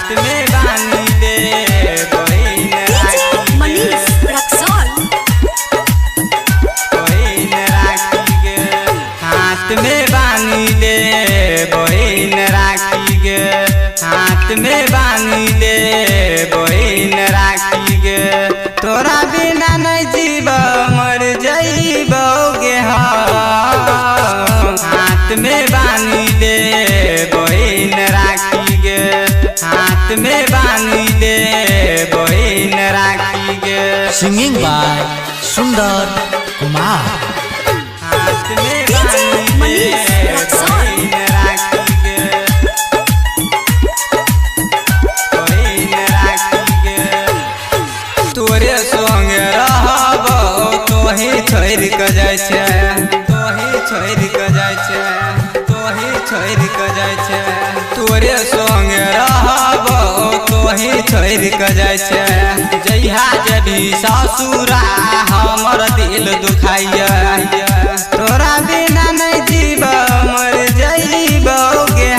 हाथ में बानी दे बहिन राखी मनीष रक्सौल बहिन राखी गे हाथ में बानी दे बहिन राखी गे हाथ में बानी दे बहिन राखी गे तोरा बिना नहीं जीव मर जइबोगे हाथ में बानी दे बहिन राखी गे हाथ में बानी दे बहिन राखी गे सिंगिंग बाय सुंदर कुमार। हाथ में बानी मनीष दे रक्सौल बहिन राखी गे बहिन राखी गे तोरे संग रहब तोही छोड़ के जाइ छै तोही छोड़ के जाइ छै तोही छोड़ के जाइ छै तोरे संग रहब तोही छोड़ के जाइ छै जहिया जभी ससुरा हमर दिल दुखाइया तोरा बिना नहीं जीव मर जइबोगे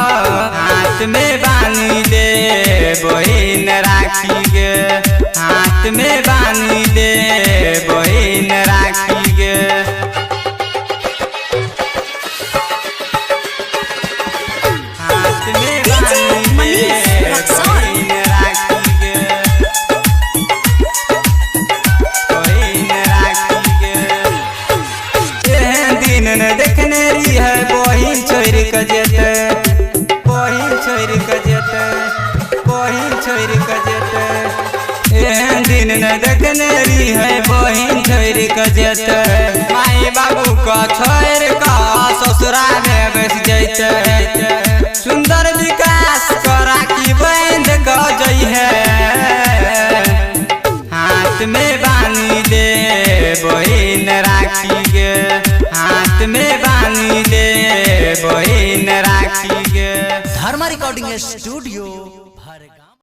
हाथ में बानी दे बहिन राखी गे हाथ में बानी दे बहिन राखी गे हाथ में बानी मनीष दे रक्सौल बहिन राखी गे बहिन राखी गे एहन दिन न देखने रही है बहिन छोड़ के जेते बहिन छोड़ के जेते बहिन छोड़ के जेते एहन दिन न देखने रही है बहिन छोड़ के जेते माई बाबू को छोड़ के ससुरा में बस जैते सुंदर विकास करा की बंद ग जई है हाथ में बानी दे बहिन राखी गे हाथ में बानी दे बहिन राखी गे धर्मा रिकॉर्डिंग स्टूडियो भरगा।